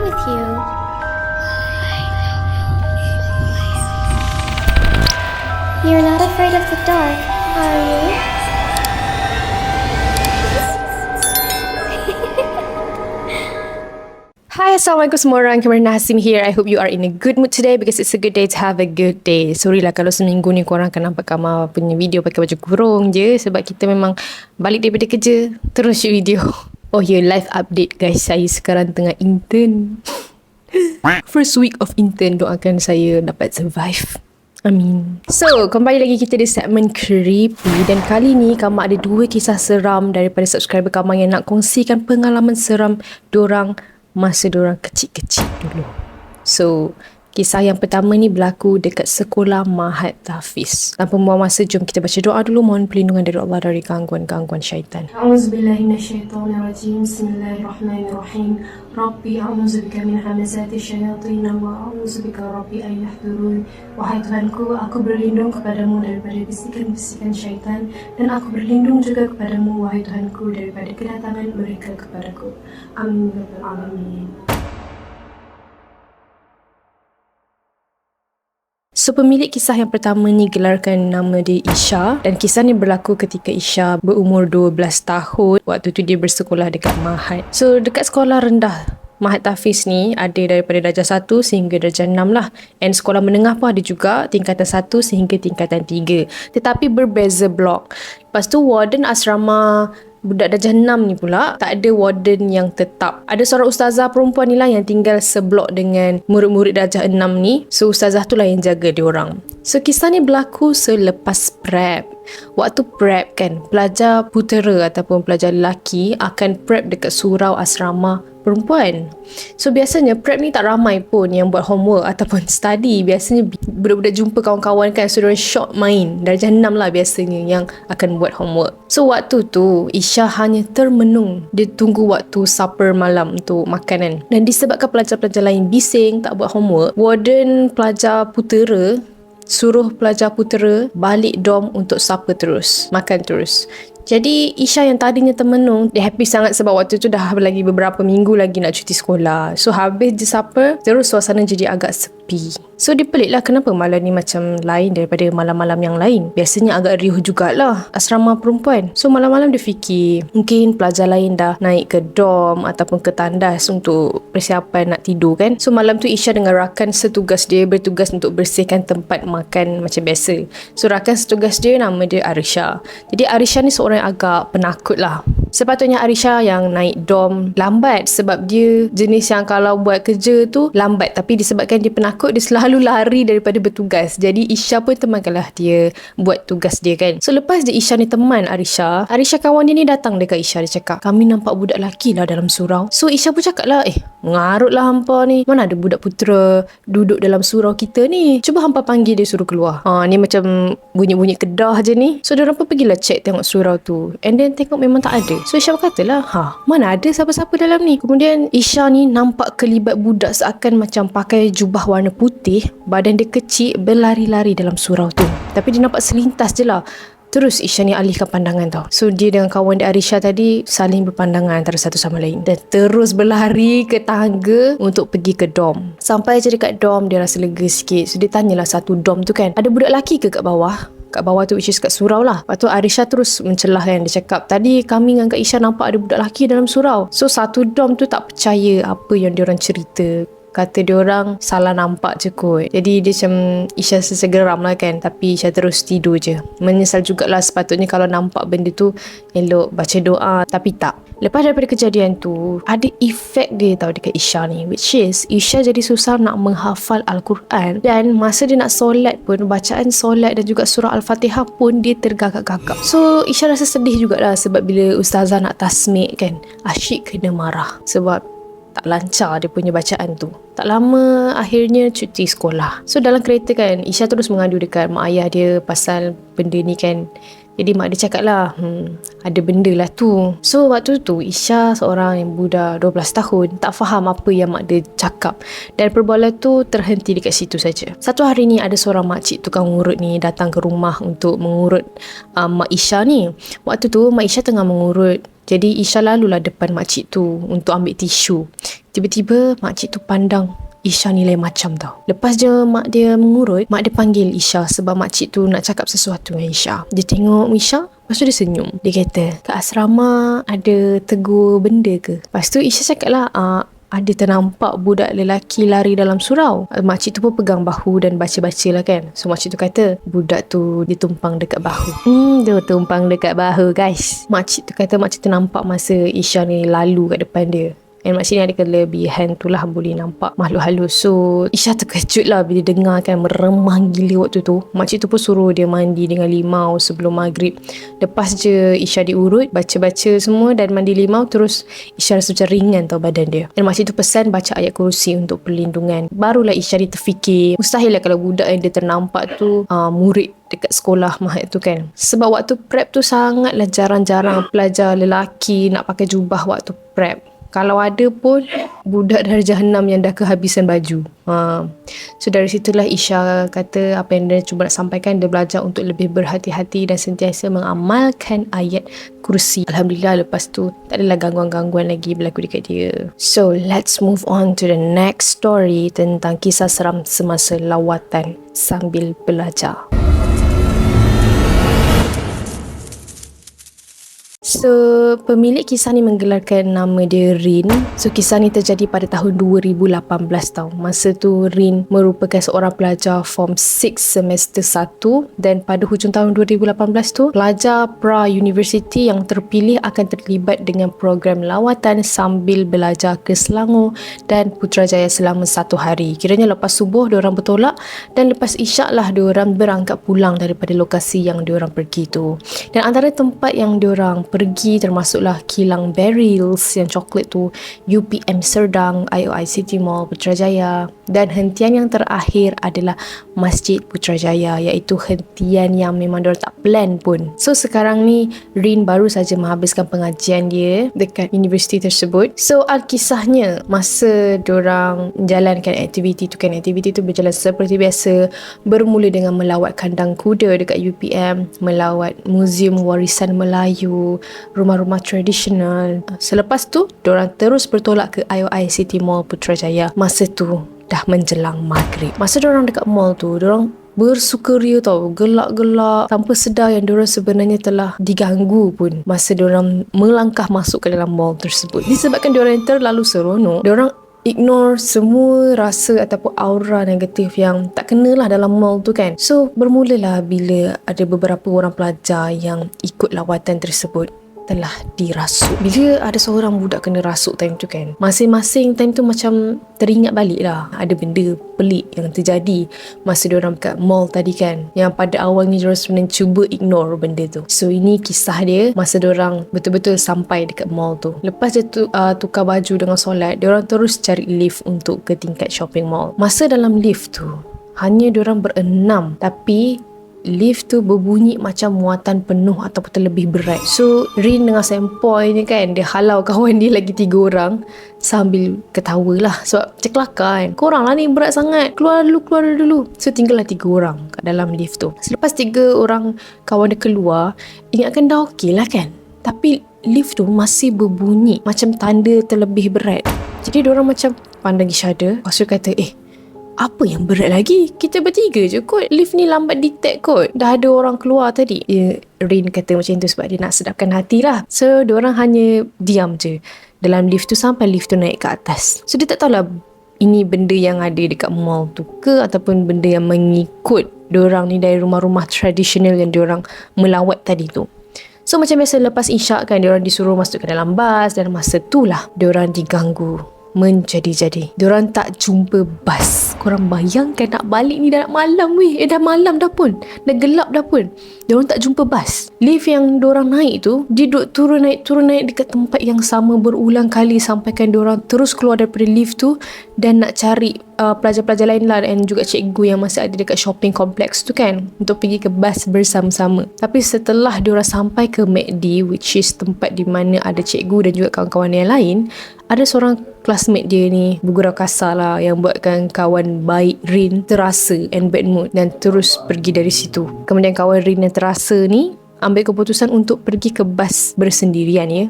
with you. You're not afraid of the dark, are you? Hi, Assalamualaikum semua orang. Cameron Nasim here. I hope you are in a good mood today because it's a good day to have a good day. Sorry lah kalau seminggu ni korang akan nampak Kamal punya video pakai baju kurung je sebab kita memang balik daripada kerja terus shoot video. Oh ya, live update guys. Saya sekarang tengah intern. First week of intern, doakan saya dapat survive. Amin. So, kembali lagi kita di segmen creepy dan kali ni Kamal ada 2 kisah seram daripada subscriber Kamal yang nak kongsikan pengalaman seram dorang masa diorang kecil-kecil dulu. So, kisah yang pertama ni berlaku dekat sekolah Mahat Tahfiz. Tanpa membuang masa, jom kita baca doa dulu. Mohon perlindungan dari Allah dari gangguan-gangguan syaitan. A'udzubillahi minasyaitonirrajim. Bismillahirrahmanirrahim. Rabbi a'udzubika min hamazati syayatin wa a'udzubika rabbi an yahdurun. Wahai Tuhanku, aku berlindung kepadamu daripada bisikan-bisikan syaitan dan aku berlindung juga kepadamu wahai Tuhanku daripada kedatangan mereka kepadaku. Amin ya rabbal alamin. So, pemilik kisah yang pertama ni gelarkan nama dia Isha dan kisah ni berlaku ketika Isha berumur 12 tahun. Waktu tu dia bersekolah dekat Mahat. So, dekat sekolah rendah Mahat Tahfiz ni ada daripada darjah 1 sehingga darjah 6 lah. And sekolah menengah pun ada juga tingkatan 1 sehingga tingkatan 3. Tetapi berbeza blok. Lepas tu warden asrama budak darjah 6 ni pula tak ada warden yang tetap. Ada seorang ustazah perempuan ni lah yang tinggal seblok dengan murid-murid darjah 6 ni. So ustazah tu lah yang jaga diorang. So kisah ni berlaku selepas prep. Waktu prep kan, pelajar putera ataupun pelajar lelaki akan prep dekat surau asrama perempuan. So biasanya prep ni tak ramai pun yang buat homework ataupun study. Biasanya budak-budak jumpa kawan-kawan kan, so diorang short main. Darjah 6 lah biasanya yang akan buat homework. So waktu tu Isha hanya termenung. Dia tunggu waktu supper malam untuk makanan. Dan disebabkan pelajar-pelajar lain bising tak buat homework, warden pelajar putera suruh pelajar putera balik dorm untuk supper terus, makan terus. Jadi Isha yang tadinya termenung, dia happy sangat sebab waktu tu dah lagi beberapa minggu lagi nak cuti sekolah. So habis je supper, terus suasana jadi agak sepi. So dia pelik lah kenapa malam ni macam lain daripada malam-malam yang lain. Biasanya agak riuh jugalah asrama perempuan. So malam-malam dia fikir mungkin pelajar lain dah naik ke dorm ataupun ke tandas untuk persiapan nak tidur kan. So malam tu Isha dengan rakan setugas dia bertugas untuk bersihkan tempat makan macam biasa. So rakan setugas dia nama dia Arisha. Jadi Arisha ni seorang yang agak penakut lah. Sepatutnya Arisha yang naik dorm lambat sebab dia jenis yang kalau buat kerja tu lambat, tapi disebabkan dia penakut, dia selalu lari daripada bertugas. Jadi Isha pun temankanlah dia buat tugas dia kan. So lepas dia Isha ni teman Arisha kawan dia ni datang dekat Isha. Dia cakap, kami nampak budak lelaki lah dalam surau. So Isha pun cakap lah, mengarut lah hampa ni, mana ada budak putera duduk dalam surau kita ni. Cuba hampa panggil dia suruh keluar. Ni macam bunyi-bunyi kedah je ni. So diorang pun pergilah check tengok surau tu. And then tengok memang tak ada. So Isha berkatalah, mana ada siapa-siapa dalam ni. Kemudian Isha ni nampak kelibat budak seakan macam pakai jubah warna putih, badan dia kecil, berlari-lari dalam surau tu. Tapi dia nampak selintas je lah. Terus Isha ni alihkan pandangan tau. So dia dengan kawan dia Arisha tadi saling berpandangan antara satu sama lain dan terus berlari ke tangga untuk pergi ke dorm. Sampai je dekat dorm dia rasa lega sikit. So dia tanyalah satu dorm tu kan, ada budak lelaki ke kat bawah? Kat bawah tu which is kat surau lah. Lepas tu Arisha terus mencelah kan. Dia cakap, tadi kami dengan Kak Isha nampak ada budak lelaki dalam surau. So satu dorm tu tak percaya apa yang diorang cerita. Kata diorang salah nampak je kot. Jadi dia macam Isha sesegeram lah kan. Tapi Isha terus tidur je. Menyesal jugalah, sepatutnya kalau nampak benda tu elok baca doa. Tapi tak. Lepas daripada kejadian tu, ada efek dia tau dekat Isha ni, which is Isha jadi susah nak menghafal Al-Quran. Dan masa dia nak solat pun, bacaan solat dan juga surah Al-Fatihah pun dia tergagap-gagap. So Isha rasa sedih jugalah sebab bila ustazah nak tasmik kan, asyik kena marah sebab tak lancar dia punya bacaan tu. Tak lama akhirnya cuti sekolah. So dalam kereta kan, Isha terus mengadu dekat mak ayah dia pasal benda ni kan. Jadi mak dia cakap lah, ada benda lah tu. So waktu tu Isha seorang yang budak 12 tahun, tak faham apa yang mak dia cakap. Dan perbualan tu terhenti dekat situ saja. Satu hari ni ada seorang makcik tukang urut ni datang ke rumah untuk mengurut mak Isha ni. Waktu tu mak Isha tengah mengurut Jadi Isha lalulah depan makcik tu untuk ambil tisu. Tiba-tiba makcik tu pandang Isha ni lain macam tau. Lepas je mak dia mengurut, mak dia panggil Isha sebab makcik tu nak cakap sesuatu dengan Isha. Dia tengok Isha, lepas tu dia senyum. Dia kata, kat asrama ada tegur benda ke? Lepas tu Isha cakap lah, ada ternampak budak lelaki lari dalam surau. Makcik tu pun pegang bahu dan baca-baca lah kan. So makcik tu kata, budak tu ditumpang dekat bahu. Dia tumpang dekat bahu guys. Makcik tu kata makcik tu nampak masa Isha ni lalu kat depan dia. And makcik ni ada kelebihan tu lah, boleh nampak makhluk halus. So Isha terkejut lah bila dengar kan, meremah gila waktu tu. Makcik tu pun suruh dia mandi dengan limau sebelum maghrib. Lepas je Isha diurut, baca-baca semua dan mandi limau, terus Isha rasa macam ringan tau badan dia. Dan makcik tu pesan baca ayat kursi untuk perlindungan. Barulah Isha ni terfikir, mustahil lah kalau budak yang dia ternampak tu murid dekat sekolah Mahat tu kan. Sebab waktu prep tu sangatlah jarang-jarang pelajar lelaki nak pakai jubah waktu prep. Kalau ada pun budak dari Jahannam yang dah kehabisan baju. So dari situlah Isha kata apa yang dia cuba nak sampaikan, dia belajar untuk lebih berhati-hati dan sentiasa mengamalkan ayat kursi. Alhamdulillah lepas tu tak adalah gangguan-gangguan lagi berlaku dekat dia. So let's move on to the next story tentang kisah seram semasa lawatan sambil belajar. So, pemilik kisah ni menggelarkan nama dia Rin. So, kisah ni terjadi pada tahun 2018 tau. Masa tu Rin merupakan seorang pelajar Form 6 semester 1 dan pada hujung tahun 2018 tu, pelajar pra-university yang terpilih akan terlibat dengan program lawatan sambil belajar ke Selangor dan Putrajaya selama 1 hari. Kiranya lepas subuh diorang bertolak dan lepas isyak lah diorang berangkat pulang daripada lokasi yang diorang pergi tu. Dan antara tempat yang diorang pergi termasuklah kilang Barrels yang coklat tu, UPM Serdang, IOI City Mall Putrajaya, dan hentian yang terakhir adalah Masjid Putrajaya, iaitu hentian yang memang diorang tak plan pun. So sekarang ni Rin baru saja menghabiskan pengajian dia dekat universiti tersebut. So kisahnya masa diorang jalankan aktiviti tu kan, aktiviti tu berjalan seperti biasa, bermula dengan melawat kandang kuda dekat UPM, melawat Muzium Warisan Melayu, rumah-rumah tradisional. Selepas tu, diorang terus bertolak ke IOI City Mall Putrajaya. Masa tu dah menjelang maghrib. Masa diorang dekat mall tu, diorang bersukaria tau, gelak-gelak tanpa sedar yang diorang sebenarnya telah diganggu pun masa diorang melangkah masuk ke dalam mall tersebut. Disebabkan diorang terlalu seronok, diorang ignore semua rasa ataupun aura negatif yang tak kenalah dalam mall tu kan. So bermulalah bila ada beberapa orang pelajar yang ikut lawatan tersebut telah dirasuk. Bila ada seorang budak kena rasuk time tu kan, masing-masing time tu macam teringat balik lah ada benda pelik yang terjadi masa diorang kat mall tadi kan, yang pada awalnya diorang sebenarnya cuba ignore benda tu. So ini kisah dia masa diorang betul-betul sampai dekat mall tu. Lepas dia tukar baju dengan solat, diorang terus cari lift untuk ke tingkat shopping mall. Masa dalam lift tu hanya diorang berenam, tapi lift tu berbunyi macam muatan penuh ataupun terlebih berat. So Rin dengan sempoi ni kan, dia halau kawan dia lagi 3 orang sambil ketawa lah sebab macam kelakar kan, korang lah ni berat sangat, keluar dulu. So tinggallah 3 orang kat dalam lift tu. Selepas 3 orang kawan dia keluar, ingatkan dah okey lah kan, tapi lift tu masih berbunyi macam tanda terlebih berat. Jadi diorang macam pandang each other. Lepas tu kata, apa yang berat lagi? Kita bertiga je kot. Lift ni lambat detect kot. Dah ada orang keluar tadi. Rin kata macam tu sebab dia nak sedapkan hati lah. So, diorang hanya diam je dalam lift tu sampai lift tu naik ke atas. So, dia tak tahulah ini benda yang ada dekat mall tu ke ataupun benda yang mengikut diorang ni dari rumah-rumah tradisional yang diorang melawat tadi tu. So, macam biasa lepas isyak kan, diorang disuruh masuk ke dalam bas dan masa tu lah diorang diganggu menjadi-jadi. Diorang tak jumpa bas. Korang bayangkan nak balik ni dah malam weh. Dah malam dah pun. Dah gelap dah pun. Diorang tak jumpa bas. Lift yang diorang naik tu, dia duduk turun naik dekat tempat yang sama berulang kali sampaikan diorang terus keluar daripada lift tu dan nak cari pelajar-pelajar lain lah dan juga cikgu yang masih ada dekat shopping complex tu kan, untuk pergi ke bas bersama-sama. Tapi setelah diorang sampai ke MACD, which is tempat di mana ada cikgu dan juga kawan-kawan yang lain, ada seorang classmate dia ni bergurau kasar lah yang buatkan kawan baik Rin terasa and bad mood dan terus pergi dari situ. Kemudian kawan Rin yang terasa ni ambil keputusan untuk pergi ke bas bersendirian ya.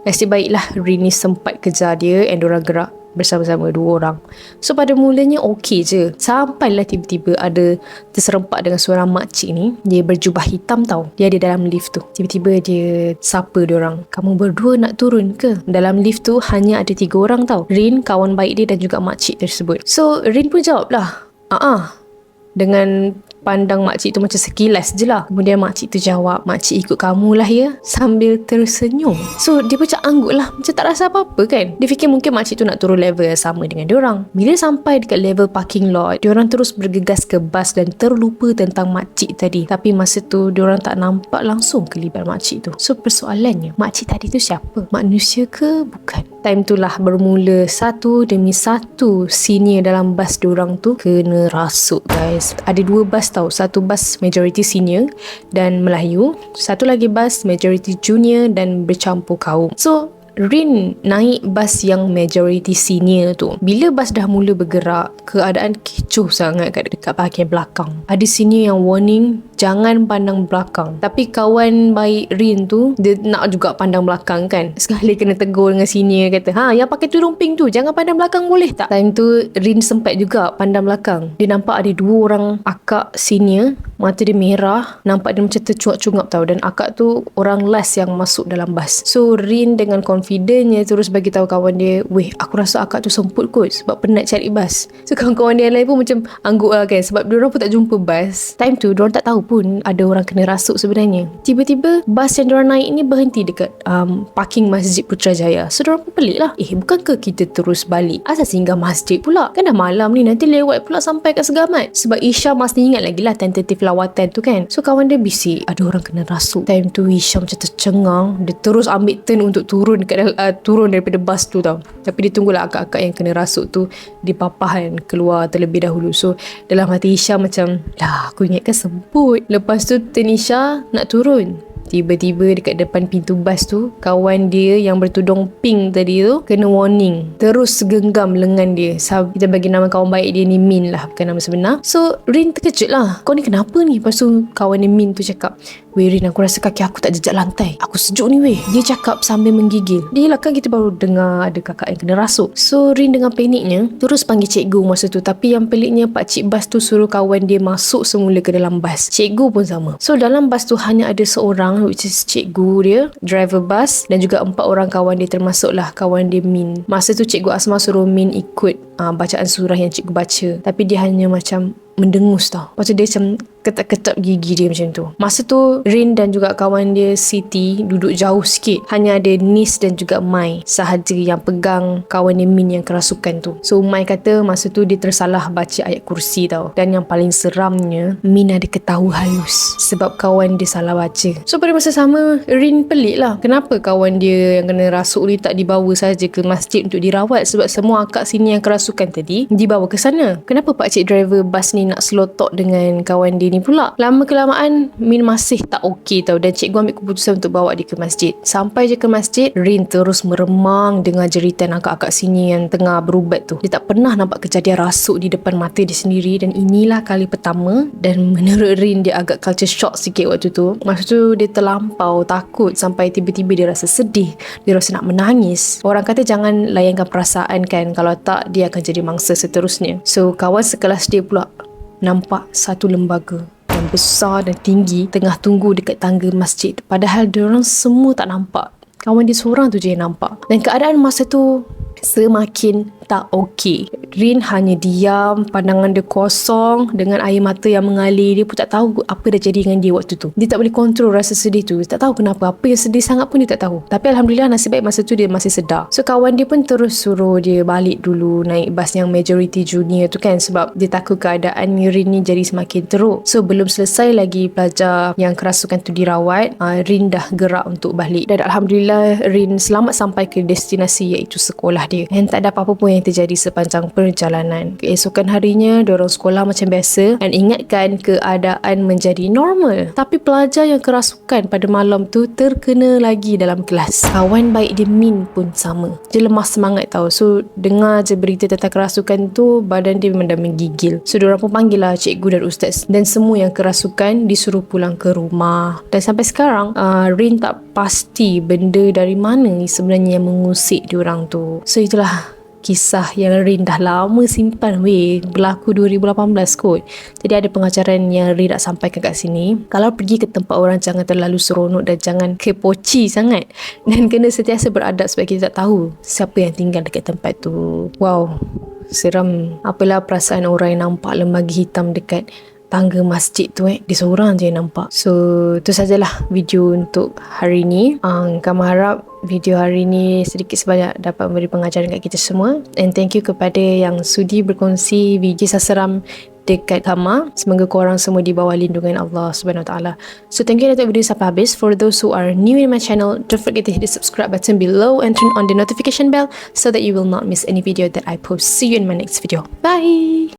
Nasib baiklah Rin ni sempat kejar dia and diorang gerak bersama-sama 2 orang. So pada mulanya okey je. Sampailah tiba-tiba ada terserempak dengan seorang makcik ni. Dia berjubah hitam tau. Dia ada dalam lift tu. Tiba-tiba dia sapa diorang. Kamu berdua nak turun ke? Dalam lift tu hanya ada 3 orang tau. Rin, kawan baik dia dan juga makcik tersebut. So Rin pun jawab lah. Dengan pandang makcik tu macam sekilas je lah. Kemudian makcik tu jawab, makcik ikut kamu lah ya, sambil tersenyum. So dia macam anggut lah, macam tak rasa apa-apa kan. Dia fikir mungkin makcik tu nak turun level yang sama dengan diorang. Bila sampai dekat level parking lot, diorang terus bergegas ke bas dan terlupa tentang makcik tadi. Tapi masa tu diorang tak nampak langsung kelibat makcik tu. So persoalannya, makcik tadi tu siapa? Manusia ke bukan? Time tu lah bermula satu demi satu senior dalam bas diorang tu kena rasuk guys. Ada 2 bas tau. Satu bas majority senior dan Melayu. Satu lagi bas majority junior dan bercampur kaum. So Rin naik bas yang majority senior tu. Bila bas dah mula bergerak, keadaan kecoh sangat dekat bahagian belakang. Ada senior yang warning, jangan pandang belakang. Tapi kawan baik Rin tu, dia nak juga pandang belakang kan. Sekali kena tegur dengan senior, kata, yang pakai tudung pink tu, jangan pandang belakang boleh tak? Time tu Rin sempat juga pandang belakang. Dia nampak ada 2 orang akak senior, mata dia merah, nampak dia macam tercungap-cungap tau. Dan akak tu orang last yang masuk dalam bas. So Rin dengan confidentnya terus bagi tahu kawan dia, weh, aku rasa akak tu semput kot sebab penat cari bas. So kawan-kawan dia lain pun macam angguk lah kan, sebab diorang pun tak jumpa bas. Time tu diorang tak tahu pun ada orang kena rasuk sebenarnya. Tiba-tiba bas yang diorang naik ni berhenti dekat parking Masjid Putrajaya. So diorang pun pelik lah, bukankah kita terus balik? Asal singgah masjid pula? Kan dah malam ni, nanti lewat pula sampai kat Segamat. Sebab Isha masih ingat lagi lah tentatif lawatan tu kan. So kawan dia bisik, ada orang kena rasuk. Time tu Isha macam tercengang. Dia terus ambil turn untuk turun turun daripada bas tu tau. Tapi dia tunggulah akak-akak yang kena rasuk tu dipapahan keluar terlebih dahulu. So dalam hati Isha macam, lah aku ingatkan sebut. Lepas tu turn Isha nak turun. Tiba-tiba dekat depan pintu bas tu, kawan dia yang bertudung pink tadi tu kena warning. Terus genggam lengan dia. Kita bagi nama kawan baik dia ni Min lah, bukan nama sebenar. So Rin terkejut lah, kau ni kenapa ni? Lepas tu kawan dia Min tu cakap, weh Rin, aku rasa kaki aku tak jejak lantai, aku sejuk ni weh. Dia cakap sambil menggigil. Dia lah kan kita baru dengar ada kakak yang kena rasuk. So Rin dengan paniknya terus panggil cikgu masa tu. Tapi yang peliknya pakcik bas tu suruh kawan dia masuk semula ke dalam bas. Cikgu pun sama. So dalam bas tu hanya ada seorang, which is cikgu dia, driver bas, dan juga 4 orang kawan dia, termasuklah kawan dia Min. Masa tu cikgu Asma suruh Min ikut bacaan surah yang cikgu baca. Tapi dia hanya macam mendengus tau. Lepas tu dia macam ketak-ketak gigi dia macam tu. Masa tu Rin dan juga kawan dia Siti duduk jauh sikit. Hanya ada Nis dan juga Mai sahaja yang pegang kawan dia Min yang kerasukan tu. So Mai kata masa tu dia tersalah baca ayat kursi tau. Dan yang paling seramnya, Min ada ketahu halus sebab kawan dia salah baca. So pada masa sama, Rin pelik lah, kenapa kawan dia yang kena rasuk ni tak dibawa saja ke masjid untuk dirawat? Sebab semua akak sini yang kerasukan tadi dibawa ke sana. Kenapa pakcik driver bas ni nak slow talk dengan kawan dia ni pula? Lama kelamaan Min masih tak okey tau, dan cikgu ambil keputusan untuk bawa dia ke masjid. Sampai je ke masjid, Rin terus meremang dengar jeritan akak-akak sini yang tengah berubat tu. Dia tak pernah nampak kejadian rasuk di depan mata dia sendiri, dan inilah kali pertama. Dan menurut Rin, dia agak culture shock sikit waktu tu. Masa tu dia terlampau takut sampai tiba-tiba dia rasa sedih, dia rasa nak menangis. Orang kata jangan layankan perasaan kan, kalau tak dia akan jadi mangsa seterusnya. So kawan sekelas dia pula nampak satu lembaga yang besar dan tinggi tengah tunggu dekat tangga masjid. Padahal diorang semua tak nampak. Kawan dia seorang tu je yang nampak. Dan keadaan masa tu semakin tak okey. Rin hanya diam, pandangan dia kosong dengan air mata yang mengalir. Dia pun tak tahu apa dah jadi dengan dia waktu tu. Dia tak boleh kontrol rasa sedih tu. Tak tahu kenapa. Apa yang sedih sangat pun dia tak tahu. Tapi Alhamdulillah nasib baik masa tu dia masih sedar. So kawan dia pun terus suruh dia balik dulu naik bas yang majority junior tu kan, sebab dia takut keadaan Rin ni jadi semakin teruk. So belum selesai lagi pelajar yang kerasukan tu dirawat, Rin dah gerak untuk balik. Dan Alhamdulillah Rin selamat sampai ke destinasi, iaitu sekolah dia. Dan tak ada apa-apa pun yang yang terjadi sepanjang perjalanan. Keesokan harinya, diorang sekolah macam biasa dan ingatkan keadaan menjadi normal. Tapi pelajar yang kerasukan pada malam tu terkena lagi dalam kelas. Kawan baik dia Min pun sama. Dia lemah semangat tau. So dengar je berita tentang kerasukan tu, badan dia memang dah menggigil. So diorang pun panggil lah cikgu dan ustaz, dan semua yang kerasukan disuruh pulang ke rumah. Dan sampai sekarang Rin tak pasti benda dari mana ni sebenarnya yang mengusik diorang tu. So itulah kisah yang Rin dah lama simpan berlaku 2018 kot. Jadi ada pengajaran yang Rin nak sampaikan kat sini. Kalau pergi ke tempat orang, jangan terlalu seronok dan jangan kepoci sangat, dan kena sentiasa beradab sebab kita tak tahu siapa yang tinggal dekat tempat tu. Wow, seram. Apalah perasaan orang yang nampak lembaga hitam dekat tangga masjid tu, dia seorang je yang nampak. So tu sajalah video untuk hari ni. Kami harap video hari ni sedikit sebanyak dapat memberi pengajaran kat kita semua. And thank you kepada yang sudi berkongsi video seram dekat Kama. Semoga korang semua di bawah lindungan Allah Subhanahu Wa Taala. So thank you untuk video sampai habis. For those who are new in my channel, don't forget to hit the subscribe button below and turn on the notification bell so that you will not miss any video that I post. See you in my next video. Bye.